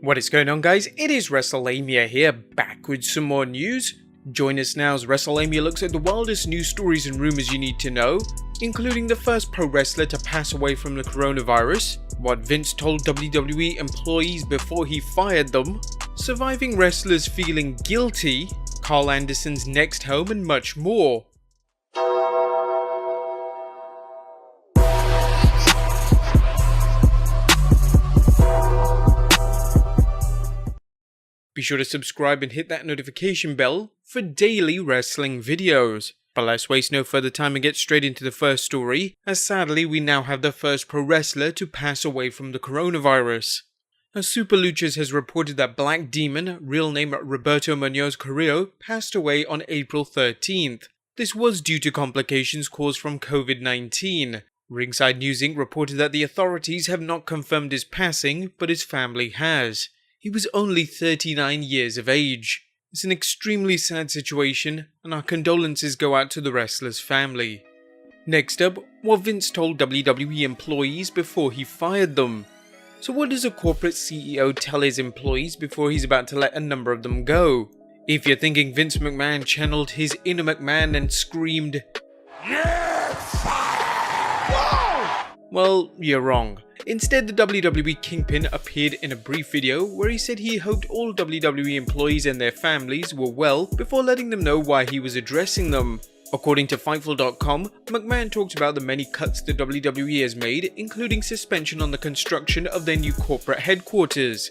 What is going on, guys? It is Wrestlelamia here, back with some more news. Join us now as Wrestlelamia looks at the wildest news stories and rumors you need to know, including the first pro wrestler to pass away from the coronavirus, what Vince told WWE employees before he fired them, surviving wrestlers feeling guilty, Karl Anderson's next home, and much more. Be sure to subscribe and hit that notification bell for daily wrestling videos. But let's waste no further time and get straight into the first story, as sadly we now have the first pro wrestler to pass away from the coronavirus. Now, Super Luchas has reported that Black Demon, real name Roberto Munoz Carrillo, passed away on April 13th. This was due to complications caused from COVID-19. Ringside News Inc. reported that the authorities have not confirmed his passing, but his family has. He was only 39 years of age. It's an extremely sad situation, and our condolences go out to the wrestler's family. Next up, what Vince told WWE employees before he fired them. So what does a corporate CEO tell his employees before he's about to let a number of them go? If you're thinking Vince McMahon channeled his inner McMahon and screamed, "You're fired!" Whoa! Well, you're wrong. Instead, the WWE Kingpin appeared in a brief video where he said he hoped all WWE employees and their families were well before letting them know why he was addressing them. According to Fightful.com, McMahon talked about the many cuts the WWE has made, including suspension on the construction of their new corporate headquarters.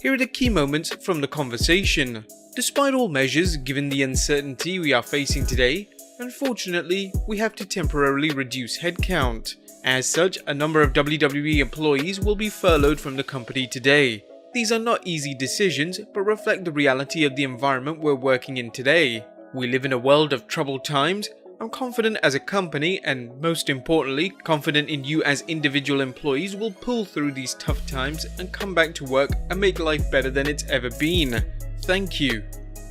Here are the key moments from the conversation. Despite all measures, given the uncertainty we are facing today, unfortunately, we have to temporarily reduce headcount. As such, a number of WWE employees will be furloughed from the company today. These are not easy decisions, but reflect the reality of the environment we're working in today. We live in a world of troubled times. I'm confident as a company, and most importantly, confident in you as individual employees will pull through these tough times and come back to work and make life better than it's ever been. Thank you.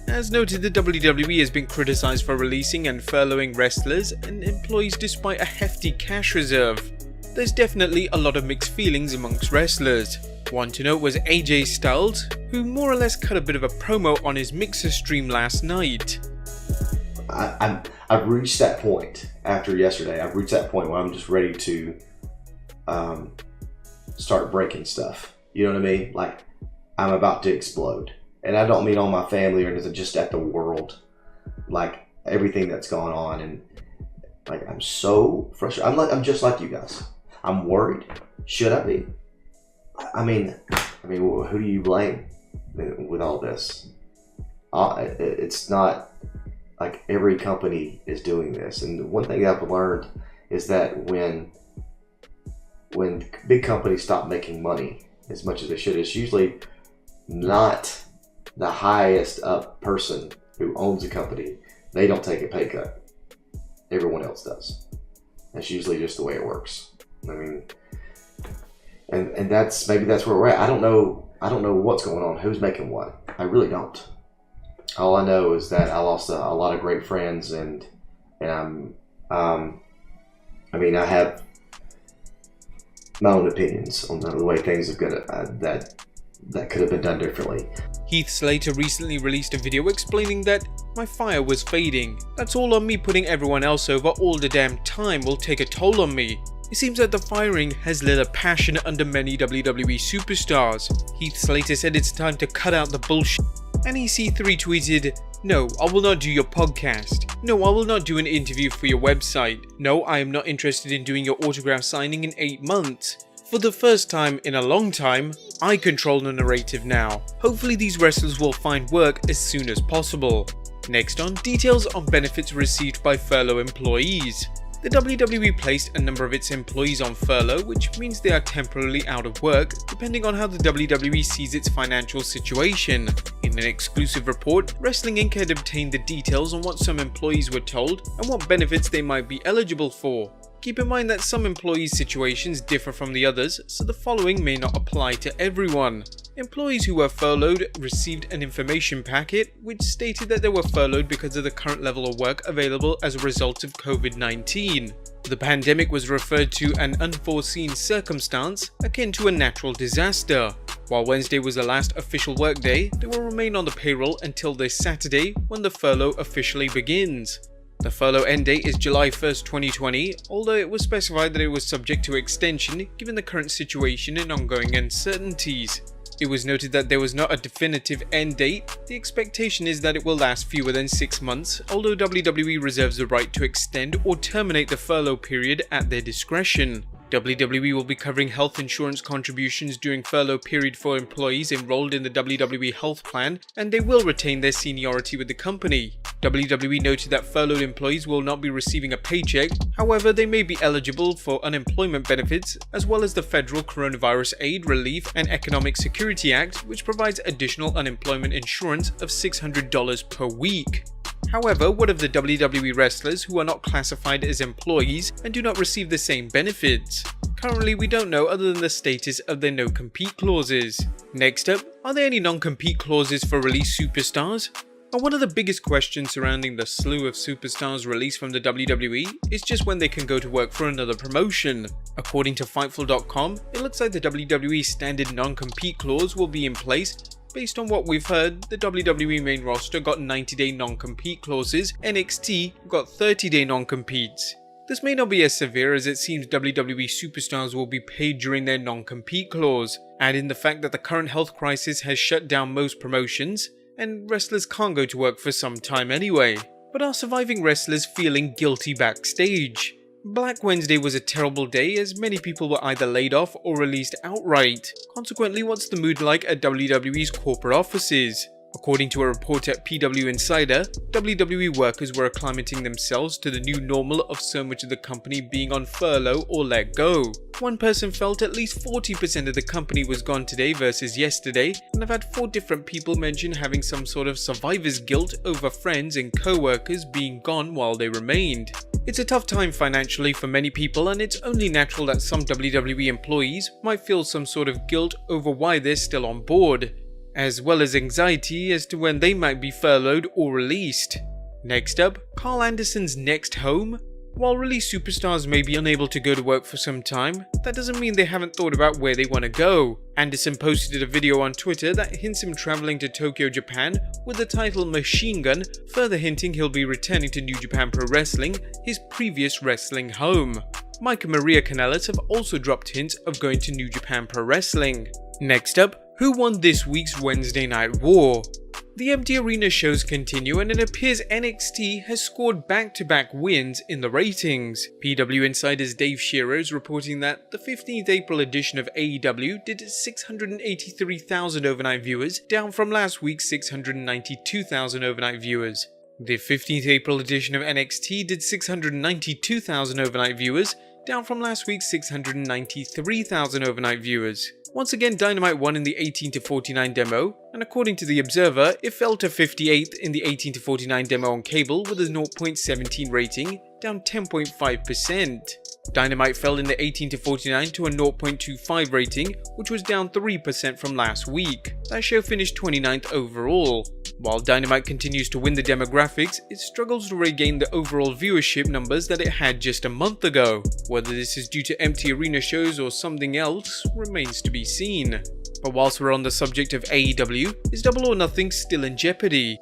As noted, the WWE has been criticized for releasing and furloughing wrestlers and employees despite a hefty cash reserve. There's definitely a lot of mixed feelings amongst wrestlers. One to note was AJ Styles, who more or less cut a bit of a promo on his Mixer stream last night. I've reached that point after yesterday. I've reached that point where I'm just ready to start breaking stuff. You know what I mean? Like, I'm about to explode. And I don't mean on my family or anything, just at the world. Like, everything that's gone on. And, like, I'm so frustrated. I'm just like you guys. I'm worried. Should I be? I mean, who do you blame with all this? It's not like every company is doing this. And one thing I've learned is that when big companies stop making money as much as they should, it's usually not the highest up person who owns a company. They don't take a pay cut. Everyone else does. That's usually just the way it works. I mean, and that's maybe that's where we're at. I don't know what's going on. Who's making what? I really don't. All I know is that I lost a lot of great friends, and I have my own opinions on the way things have got that could have been done differently. Heath Slater recently released a video explaining that my fire was fading. That's all on me putting everyone else over all the damn time will take a toll on me. It seems that the firing has lit a passion under many WWE superstars. Heath Slater said it's time to cut out the bullshit, and EC3 tweeted, "No, I will not do your podcast. No, I will not do an interview for your website. No, I am not interested in doing your autograph signing in 8 months. For the first time in a long time, I control the narrative now. Hopefully these wrestlers will find work as soon as possible." Next on, details on benefits received by furlough employees. The WWE placed a number of its employees on furlough, which means they are temporarily out of work, depending on how the WWE sees its financial situation. In an exclusive report, Wrestling Inc. had obtained the details on what some employees were told and what benefits they might be eligible for. Keep in mind that some employees' situations differ from the others, so the following may not apply to everyone. Employees who were furloughed received an information packet which stated that they were furloughed because of the current level of work available as a result of COVID-19. The pandemic was referred to an unforeseen circumstance akin to a natural disaster. While Wednesday was the last official workday, they will remain on the payroll until this Saturday when the furlough officially begins. The furlough end date is July 1st, 2020, although it was specified that it was subject to extension given the current situation and ongoing uncertainties. It was noted that there was not a definitive end date. The expectation is that it will last fewer than 6 months, although WWE reserves the right to extend or terminate the furlough period at their discretion. WWE will be covering health insurance contributions during furlough period for employees enrolled in the WWE Health Plan, and they will retain their seniority with the company. WWE noted that furloughed employees will not be receiving a paycheck, however they may be eligible for unemployment benefits, as well as the Federal Coronavirus Aid, Relief and Economic Security Act, which provides additional unemployment insurance of $600 per week. However, what of the WWE wrestlers who are not classified as employees and do not receive the same benefits? Currently, we don't know other than the status of their no-compete clauses. Next up, are there any non-compete clauses for released superstars? And one of the biggest questions surrounding the slew of superstars released from the WWE is just when they can go to work for another promotion. According to Fightful.com, it looks like the WWE standard non-compete clause will be in place. Based on what we've heard, the WWE main roster got 90-day non-compete clauses, NXT got 30-day non-competes. This may not be as severe as it seems WWE superstars will be paid during their non-compete clause, add in the fact that the current health crisis has shut down most promotions, and wrestlers can't go to work for some time anyway. But are surviving wrestlers feeling guilty backstage? Black Wednesday was a terrible day as many people were either laid off or released outright. Consequently, what's the mood like at WWE's corporate offices? According to a report at PW Insider, WWE workers were acclimating themselves to the new normal of so much of the company being on furlough or let go. One person felt at least 40% of the company was gone today versus yesterday, and I've had 4 different people mention having some sort of survivor's guilt over friends and co-workers being gone while they remained. It's a tough time financially for many people, and it's only natural that some WWE employees might feel some sort of guilt over why they're still on board, as well as anxiety as to when they might be furloughed or released. Next up, Karl Anderson's next home? While released superstars may be unable to go to work for some time, that doesn't mean they haven't thought about where they want to go. Anderson posted a video on Twitter that hints him traveling to Tokyo, Japan with the title Machine Gun, further hinting he'll be returning to New Japan Pro Wrestling, his previous wrestling home. Mike and Maria Kanellis have also dropped hints of going to New Japan Pro Wrestling. Next up, who won this week's Wednesday Night War? The empty arena shows continue, and it appears NXT has scored back-to-back wins in the ratings. PW Insider's Dave Shearer is reporting that the 15th April edition of AEW did 683,000 overnight viewers, down from last week's 692,000 overnight viewers. The 15th April edition of NXT did 692,000 overnight viewers, down from last week's 693,000 overnight viewers. Once again, Dynamite won in the 18-49 demo, and according to The Observer, it fell to 58th in the 18-49 demo on cable with a 0.17 rating, down 10.5%. Dynamite fell in the 18-49 to a 0.25 rating, which was down 3% from last week. That show finished 29th overall. While Dynamite continues to win the demographics, it struggles to regain the overall viewership numbers that it had just a month ago. Whether this is due to empty arena shows or something else remains to be seen. But whilst we're on the subject of AEW, is Double or Nothing still in jeopardy?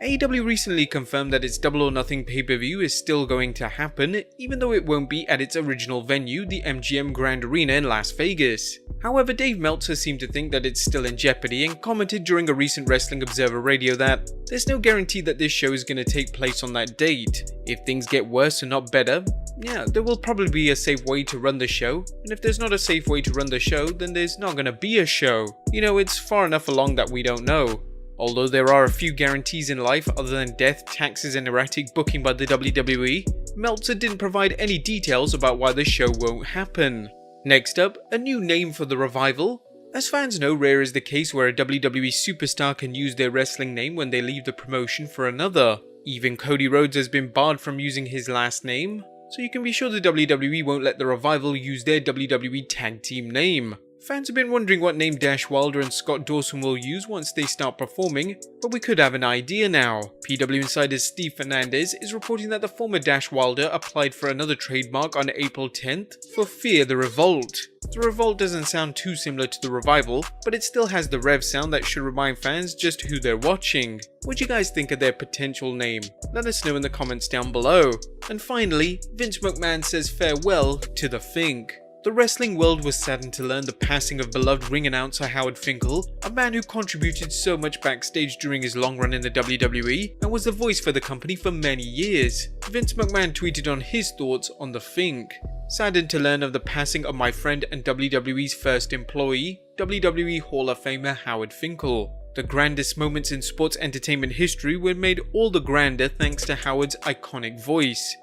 AEW recently confirmed that its Double or Nothing pay-per-view is still going to happen, even though it won't be at its original venue, the MGM Grand Arena in Las Vegas. However, Dave Meltzer seemed to think that it's still in jeopardy and commented during a recent Wrestling Observer Radio that there's no guarantee that this show is going to take place on that date. If things get worse and not better, yeah, there will probably be a safe way to run the show, and if there's not a safe way to run the show, then there's not going to be a show. You know, it's far enough along that we don't know. Although there are a few guarantees in life other than death, taxes and erratic booking by the WWE, Meltzer didn't provide any details about why the show won't happen. Next up, a new name for the revival. As fans know, rare is the case where a WWE superstar can use their wrestling name when they leave the promotion for another. Even Cody Rhodes has been barred from using his last name, so you can be sure the WWE won't let the revival use their WWE tag team name. Fans have been wondering what name Dash Wilder and Scott Dawson will use once they start performing, but we could have an idea now. PW Insider's Steve Fernandez is reporting that the former Dash Wilder applied for another trademark on April 10th for Fear the Revolt. The Revolt doesn't sound too similar to the Revival, but it still has the Rev sound that should remind fans just who they're watching. What do you guys think of their potential name? Let us know in the comments down below. And finally, Vince McMahon says farewell to the Fink. The wrestling world was saddened to learn the passing of beloved ring announcer Howard Finkel, a man who contributed so much backstage during his long run in the WWE and was the voice for the company for many years. Vince McMahon tweeted on his thoughts on the Fink. Saddened to learn of the passing of my friend and WWE's first employee, WWE Hall of Famer Howard Finkel. The grandest moments in sports entertainment history were made all the grander thanks to Howard's iconic voice.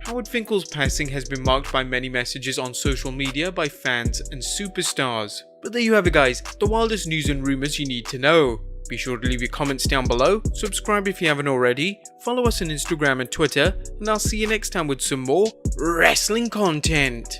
Howard Finkel's passing has been marked by many messages on social media by fans and superstars. But there you have it guys, the wildest news and rumors you need to know. Be sure to leave your comments down below, subscribe if you haven't already, follow us on Instagram and Twitter, and I'll see you next time with some more wrestling content.